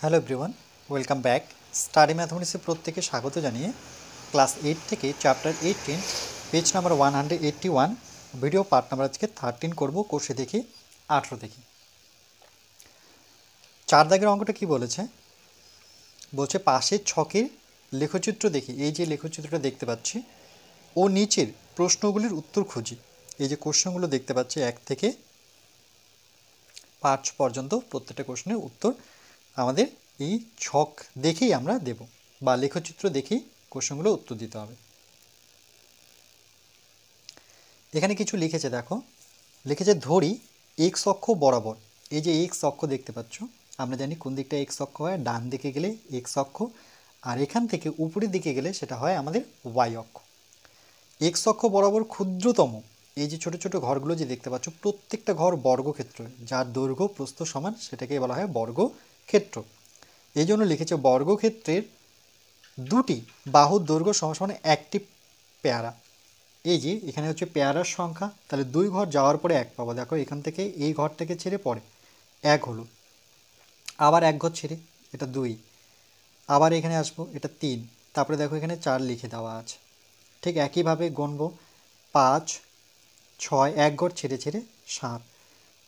Hello everyone, welcome back. Study ম্যাথমেটিক্সে প্রত্যেকে স্বাগত জানিয়ে ক্লাস 8 থেকে chapter 18 page number 181 video part number আজকে 13 করব। কোর্সে দেখি 18 দেখি 4 দাগের অঙ্কটা কি বলেছে, বলছে পাশের ছকের লেখচিত্র দেখি। এই যে লেখচিত্রটা দেখতে পাচ্ছি ও নিচের প্রশ্নগুলির উত্তর খুঁজি। এই যে কোশ্চেনগুলো দেখতে পাচ্ছি 1 থেকে 5 পর্যন্ত, প্রত্যেকটা কোশ্চেনের উত্তর আমাদের এই ছক দেখেই আমরা দেব, বা লেখচিত্র দেখেই কোশ্চেনগুলো উত্তর দিতে হবে। এখানে কিছু লিখেছে, দেখো লিখেছে ধরি এক্স অক্ষ বরাবর। এই যে এক্স অক্ষ দেখতে পাচ্ছ, আমরা জানি কোন দিকটা এক্স অক্ষ হয়, ডান দিকে গেলে এক্স অক্ষ, আর এখান থেকে উপরের দিকে গেলে সেটা হয় আমাদের ওয়াই অক্ষ। এক্স অক্ষ বরাবর ক্ষুদ্রতম এই যে ছোট ছোট ঘরগুলো যে দেখতে পাচ্ছ, প্রত্যেকটা ঘর বর্গক্ষেত্র, যার দৈর্ঘ্য প্রস্থ সমান, সেটাকে বলা হয় বর্গক্ষেত্র। এই জন্য লিখেছে বর্গক্ষেত্রের দুটি বাহুর দৈর্ঘ্য সমান একটি পেয়ারা। এই যে এখানে হচ্ছে পেয়ারার সংখ্যা, তাহলে 2 ঘর যাওয়ার পরে 1 পাবো। দেখো এখান থেকে এই ঘরটাকে ছেড়ে পরে 1 হলো, আবার 1 ঘর ছেড়ে এটা 2, আবার এখানে আসবো এটা 3, তারপরে দেখো এখানে 4 লিখে দেওয়া আছে। ঠিক একইভাবে গুনবো 5, 6, 1 ঘর ছেড়ে ছেড়ে 7,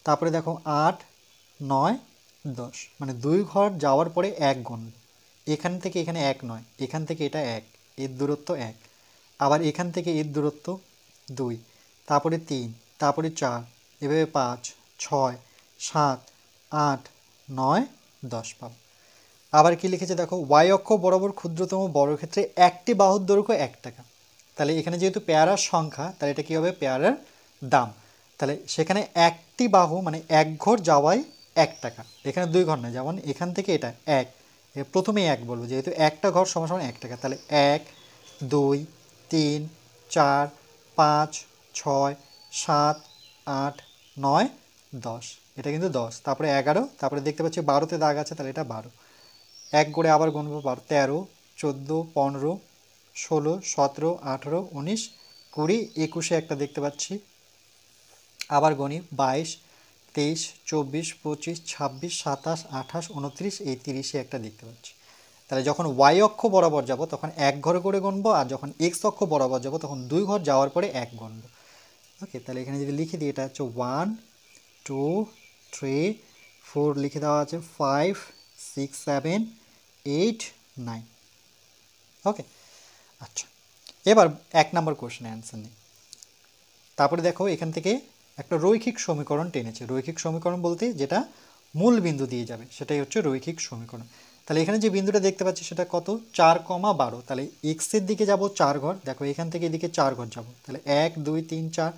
তারপরে দেখো 8, 9, 10, মানে 2 ঘর যাওয়ার পরে 1 গুনবো। এখান থেকে এখানে 1 নয়, এখান থেকে এটা 1, এর দূরত্ব 1, আবার এখান থেকে এর দূরত্ব 2, তারপরে 3, তারপরে 4, এভাবে 5, 6, 7, 8, 9, 10 পাবো। আবার কি লিখেছে দেখো, ওয়াই অক্ষ বরাবর ক্ষুদ্রতম বর্গক্ষেত্রে একটি বাহুর দৈর্ঘ্য 1 টাকা। তাহলে এখানে যেহেতু পেয়ারার সংখ্যা, তাহলে এটা কী হবে, পেয়ারার দাম। তাহলে সেখানে একটি বাহু মানে 1 ঘর যাওয়াই 1 টাকা, এখানে 2 ঘর নয়, যেমন এখান থেকে এটা 1, প্রথমেই 1 বলবো, যেহেতু একটা ঘর সমান সমান 1 টাকা। তাহলে 1, 2, 3, 4, 5, 6, 7, 8, 9, 10, এটা কিন্তু 10, তারপরে 11, তারপরে দেখতে পাচ্ছি 12তে দাগ আছে, তাহলে এটা 12, 1 করে আবার গুনবো 12, 13, 14, 15, 16, 17, 18, 19, 20, 21-এ একটা দেখতে পাচ্ছি, আবার গণি 22, 23, 24, 25, 26, 27, 28, 29, এই 30-এ একটা দেখতে পাচ্ছি। তাহলে যখন ওয়াই অক্ষ বরাবর যাব তখন 1 ঘর করে গুনবো, আর যখন এক্স অক্ষ বরাবর যাব তখন 2 ঘর যাওয়ার পরে 1 গুনবো। ওকে, তাহলে এখানে যদি লিখে দিই, এটা হচ্ছে 1, 2, 3, 4 লিখে দেওয়া আছে, 5, 6, 7, 8, 9। ওকে, আচ্ছা, এবার 1 নম্বর কোশ্চেনের অ্যান্সার নিই। তারপরে দেখো এখান থেকে একটা রৈখিক সমীকরণ টেনেছে। রৈখিক সমীকরণ বলতে যেটা মূল বিন্দু দিয়ে যাবে, সেটাই হচ্ছে রৈখিক সমীকরণ। তাহলে এখানে যে বিন্দুটা দেখতে পাচ্ছি সেটা কত, 4,12। তাহলে এক্সের দিকে যাব 4 ঘর, দেখো এখান থেকে এদিকে 4 ঘর যাব, তাহলে 1, 2, 3, 4,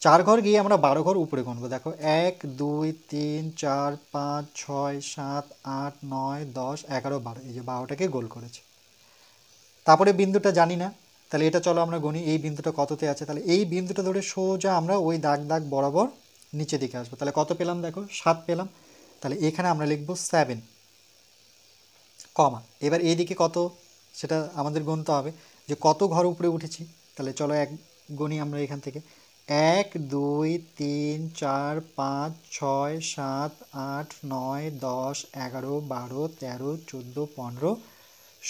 4 ঘর গিয়ে আমরা 12 ঘর উপরে গুনবো। দেখো 1, 2, 3, 4, 5, 6, 7, 8, 9, 10, 11, 12, এই যে 12টাকে গোল করেছে। তারপরে বিন্দুটা জানি না, তাহলে এটা চলো আমরা গণি, এই বিন্দুটা কততে আছে। তাহলে এই বিন্দুটা ধরে সোজা আমরা ওই দাগ দাগ বরাবর নিচে দিকে আসবো। তাহলে কত পেলাম, দেখো 7 পেলাম। তাহলে এখানে আমরা লিখবো 7, কমা, এবার এইদিকে কত সেটা আমাদের গুনতে হবে, যে কত ঘর উপরে উঠেছি। তাহলে চলো এক গণি আমরা এখান থেকে, 1, 2, 3, 4, 5, 6, 7, 8, 9, 10, 11, 12, 13, 14, 15,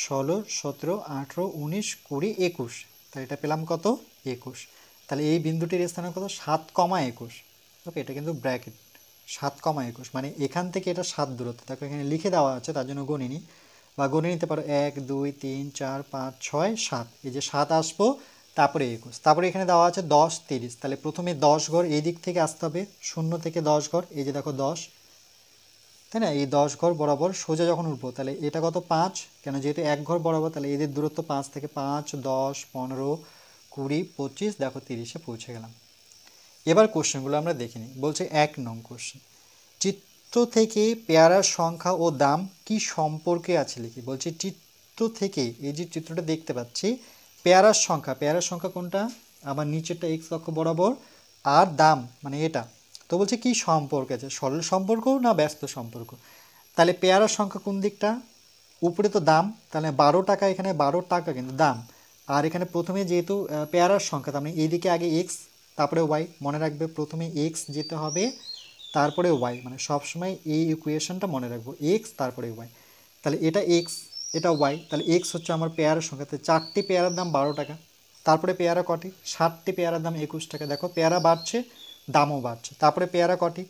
16, 17, 18, 19, 20, 21, তাহলে এটা পেলাম কত, 21। তাহলে এই বিন্দুটির স্থানে কত, 7,21। ওকে, এটা কিন্তু ব্র্যাকেট, 7,21, মানে এখান থেকে এটা 7 দূরত্ব। দেখো এখানে লিখে দেওয়া আছে, তার জন্য গণিনি, বা গণে নিতে পারো 1, 2, 3, 4, 5, 6, 7, এই যে 7 আসবো, তারপরে 21, তারপরে এখানে দেওয়া আছে 10, 30, তাহলে প্রথমে 10 ঘর এই দিক থেকে আসতে হবে, 0 থেকে 10 ঘর, এই যে দেখো 10, তাই না, এই 10 ঘর বরাবর সোজা যখন উঠবো, তাহলে এটা কত, 5, কেন যেহেতু 1 ঘর বরাবর, তাহলে এদের দূরত্ব 5 থেকে 5, 10, 15, 20, 25, দেখো 30-এ পৌঁছে গেলাম। এবার কোশ্চেনগুলো আমরা দেখে নিই। বলছে 1 নং কোশ্চেন, চিত্র থেকে পেয়ারার সংখ্যা ও দাম কি সম্পর্কে আছে লিখি। বলছি চিত্র থেকে, এই যে চিত্রটা দেখতে পাচ্ছি, পেয়ারার সংখ্যা কোনটা, আবার নিচেরটা এক্স অক্ষ বরাবর, আর দাম মানে এটা। তো বলছে কি সম্পর্ক আছে, সরল সম্পর্ক না ব্যস্ত সম্পর্ক। তাহলে পেয়ারার সংখ্যা কোন দিকটা, উপরে তো দাম, তাহলে 12 টাকা, এখানে 12 টাকা কিন্তু দাম, আর এখানে প্রথমে যেহেতু পেয়ারার সংখ্যা, তার মানে এইদিকে আগে এক্স তারপরে ওয়াই, মনে রাখবে প্রথমে এক্স যেতে হবে তারপরে ওয়াই, মানে সবসময় এই ইকুয়েশনটা মনে রাখবো, এক্স তারপরে ওয়াই। তাহলে এটা এক্স, এটা ওয়াই, তাহলে এক্স হচ্ছে আমার পেয়ারার সংখ্যা, তাহলে 4টি পেয়ারার দাম 12 টাকা। তারপরে পেয়ারা কটি? 7টি পেয়ারার দাম 21 টাকা। দেখো পেয়ারা বাড়ছে, দামও বাড়ছে। তারপরে পেয়ারা কটি?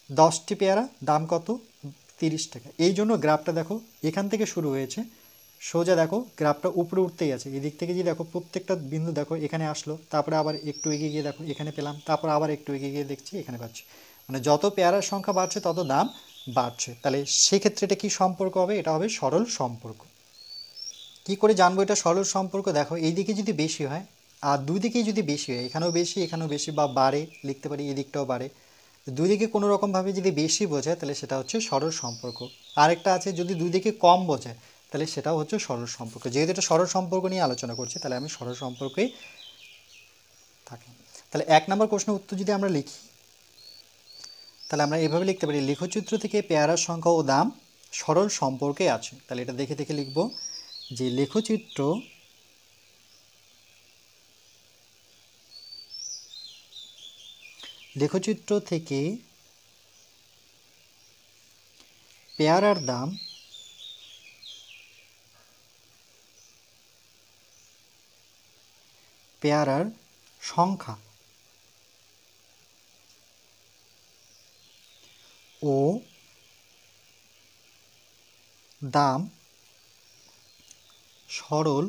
10টি পেয়ারা, দাম কত? 30 টাকা। এই জন্য গ্রাফটা দেখো এখান থেকে শুরু হয়েছে, সোজা দেখো গ্রাফটা উপরে উঠতেই আছে। এদিক থেকে যে দেখো প্রত্যেকটা বিন্দু দেখো এখানে আসলো, তারপরে আবার একটু এগিয়ে গিয়ে দেখো এখানে পেলাম, তারপর আবার একটু এগিয়ে গিয়ে দেখছি এখানে পাচ্ছি। মানে যত পেয়ারার সংখ্যা বাড়ছে তত দাম বাড়ছে। তাহলে সেক্ষেত্রে এটা কী সম্পর্ক হবে? এটা হবে সরল সম্পর্ক। কি করে জানবো এটা সরল সম্পর্ক? দেখো এই দিকে যদি বেশি হয় আর দুই দিকেই যদি বেশি হয়, এখানেও বেশি এখানেও বেশি, বা বাড়ে লিখতে পারি, এদিকটাও বাড়ে, দুই দিকে কোনো রকমভাবে যদি বেশি বোঝায় তাহলে সেটা হচ্ছে সরল সম্পর্ক। আরেকটা আছে যদি দুই দিকে কম বোঝায় তাহলে সেটাও হচ্ছে সরল সম্পর্ক। যেহেতু এটা সরল সম্পর্ক নিয়ে আলোচনা করছি তাহলে আমি সরল সম্পর্কেই থাকি। তাহলে 1 নম্বর প্রশ্নের উত্তর যদি আমরা লিখি তাহলে আমরা এভাবে লিখতে পারি, লেখচিত্র থেকে পেয়ারার সংখ্যা ও দাম সরল সম্পর্কে আছে। তাহলে এটা দেখে দেখে লিখব যে লেখচিত্র থেকে পেয়ারার দাম পেয়ারার সংখ্যা ও দাম সরল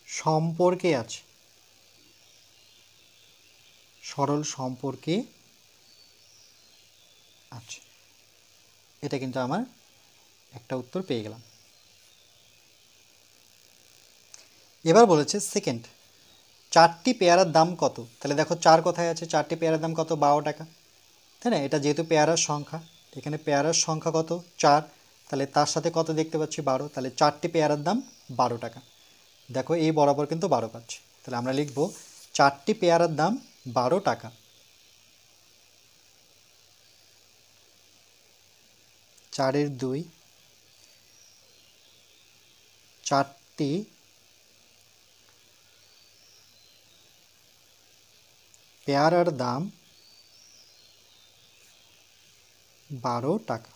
সম্পর্কে আছে, সরল সম্পর্কে আছে। এটা কিন্তু আমার একটা উত্তর পেয়ে গেলাম। এবার বলেছে সেকেন্ড, 4টি পেয়ারার দাম কত? তাহলে দেখো 4 কোথায় আছে? 4টি পেয়ারার দাম কত? 12 টাকা, তাই না? এটা যেহেতু পেয়ারার সংখ্যা, এখানে পেয়ারার সংখ্যা কত? 4, তাহলে তার সাথে কত দেখতে পাচ্ছি? 12, তাহলে 4টি পেয়ারার দাম 12 টাকা। দেখো এই বরাবর কিন্তু 12 পাচ্ছি, তাহলে আমরা লিখব 4টি পেয়ারার দাম 12 টাকা। 4-এর 2, 4টি পেয়ারার দাম 12 টাকা।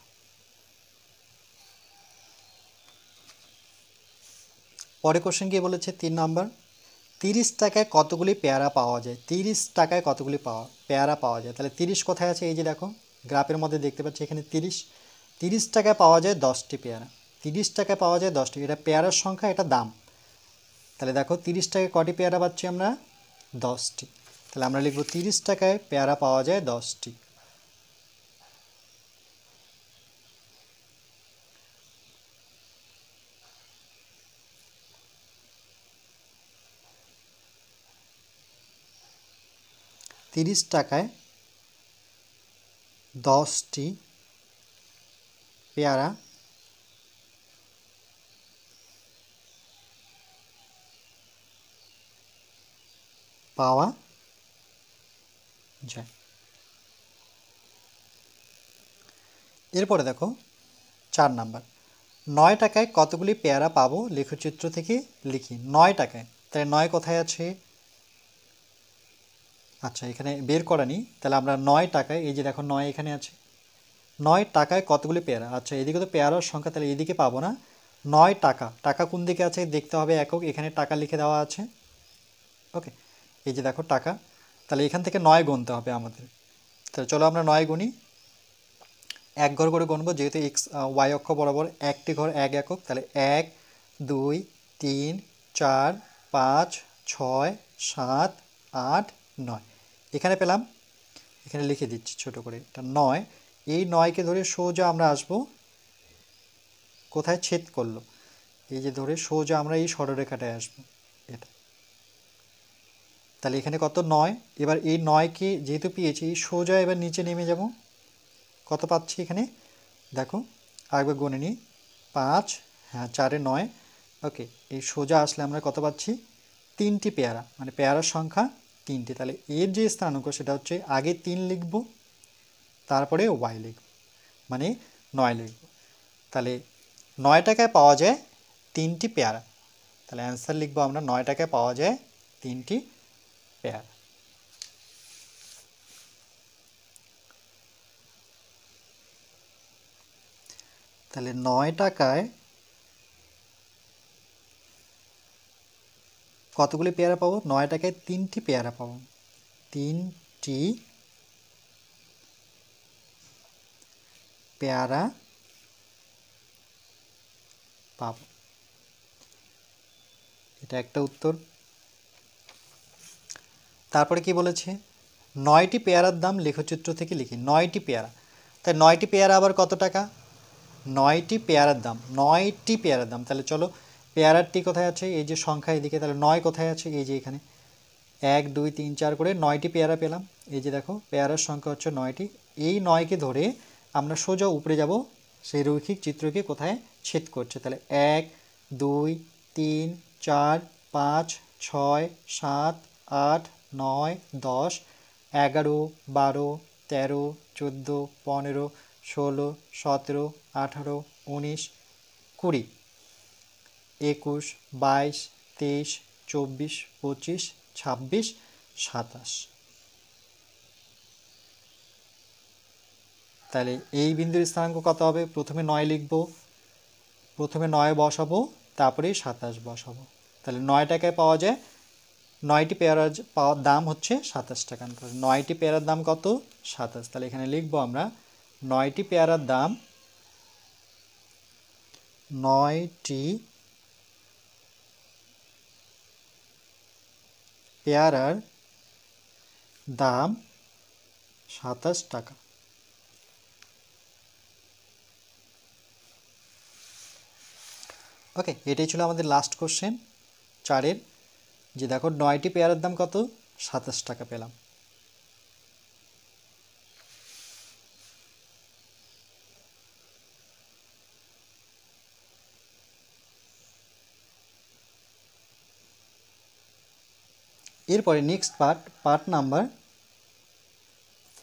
পরে কোশ্চেন কি বলেছে? 3 নম্বর, 30 টাকায় কতগুলি পেয়ারা পাওয়া যায়? 30 টাকায় কতগুলি পেয়ারা পাওয়া যায়? তাহলে 30 কোথায় আছে? এই যে দেখো গ্রাফের মধ্যে দেখতে পাচ্ছি এখানে 30 টাকায় পাওয়া যায় 10টি পেয়ারা। 30 টাকায় পাওয়া যায় 10টি, এটা পেয়ারার সংখ্যা, এটা দাম। তাহলে দেখো 30 টাকায় কটি পেয়ারা পাচ্ছি আমরা? 10টি। তাহলে আমরা লিখব 30 টাকায় পেয়ারা পাওয়া যায় 10টি। তিরিশ টাকায় 10টি পেয়ারা পাওয়া যায়। এরপরে দেখো 4 নাম্বার, 9 টাকায় কতগুলি পেয়ারা পাবো? লেখচিত্র থেকে লিখি। 9 টাকায়, তাহলে 9 কোথায় আছে? আচ্ছা এখানে বের করা নি, তাহলে আমরা 9 টাকায়, এই যে দেখো 9 এখানে আছে, 9 টাকায় কতগুলি পেয়ারা? আচ্ছা এদিকে তো পেয়ারার সংখ্যা, তাহলে এদিকে পাবো না। 9 টাকা, টাকা কোন দিকে আছে দেখতে হবে, একক, এখানে টাকা লিখে দেওয়া আছে। ওকে, এই যে দেখো টাকা, তাহলে এখান থেকে 9 গুনতে হবে আমাদের। তাহলে চলো আমরা 9 গুনি, এক ঘর করে গুনবো, যেহেতু এক্স ওয়াই অক্ষ বরাবর একটি ঘর 1 একক, তাহলে 1 2 3 4 5 6 7 8 9 এখানে পেলাম, এখানে লিখে দিচ্ছি ছোট করে, এটা 9। এই 9কে ধরে সোজা আমরা আসবো কোথায় ছেদ করলো, এই যে ধরে সোজা আমরা এই সরলরেখাটায় আসবো, এটা। তাহলে এখানে কত? 9। এবার এই 9কে যেহেতু পেয়েছি, এই সোজা এবার নিচে নেমে যাব, কত পাচ্ছি এখানে দেখো, আরেকবার গুনে নিই, 5, হ্যাঁ 4-এ 9। ওকে, এই সোজা আসলে আমরা কত পাচ্ছি? 3টি পেয়ারা, মানে পেয়ারার সংখ্যা 3টি। তাহলে এর যে স্থানাঙ্ক সেটা হচ্ছে আগে 3 লিখব, তারপরে ওয়াই লিখব, মানে 9 লিখব। তাহলে 9 টাকায় পাওয়া যায় 3টি পেয়ারা, তাহলে অ্যান্সার লিখব আমরা 9 টাকায় পাওয়া যায় 3টি পেয়ারা। তাহলে 9 টাকায় কতগুলি পেয়ারা পাবো? 9 টাকায় 3টি পেয়ারা পাবো, 3টি পেয়ারা পাবো। এটা একটা উত্তর। তারপরে কি বলেছে? 9টি পেয়ারার দাম লেখচিত্র থেকে লিখি। 9টি পেয়ারা, তাই 9টি পেয়ারা আবার কত টাকা? 9টি পেয়ারার দাম, 9টি পেয়ারার দাম। তাহলে চলো, পেয়ারারটি কোথায় আছে? এই যে সংখ্যা এদিকে, তাহলে 9 কোথায় আছে? এই যে এখানে 1 2 3 4 করে 9টি পেয়ারা পেলাম। এই যে দেখো, পেয়ারার সংখ্যা হচ্ছে 9টি। এই 9কে ধরে আমরা সোজা উপরে যাব, সেই রৈখিক চিত্রকে কোথায় ছেদ করছে। তাহলে 1 2 3 4 5 6 7 8 9 10 11 12 13 14 15 16 17 18 19 20 21 22 23 24 25 26 27। তাহলে এই বিন্দুর স্থানাঙ্ক কত হবে? প্রথমে 9 লিখব, প্রথমে 9 বসাবো, তারপরে 27 বসাবো। তাহলে 9 টাকায় পাওয়া যায়, 9টি পেয়ারার পাওয়ার দাম হচ্ছে 27 টাকা। 9টি পেয়ারার দাম কত? 27। তাহলে এখানে লিখবো আমরা 9টি পেয়ারার দাম, 9টি পেয়ারার দাম 27 টাকা। ওকে, এটাই ছিল আমাদের লাস্ট কোশ্চেন 4-এর, যে দেখো 9টি পেয়ারার দাম কত? 27 টাকা পেলাম। এরপরে নেক্সট পার্ট নাম্বার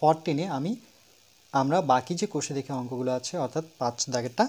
14-এ আমরা বাকি যে কোষে দেখে অঙ্কগুলো আছে, অর্থাৎ 5 দাগেরটা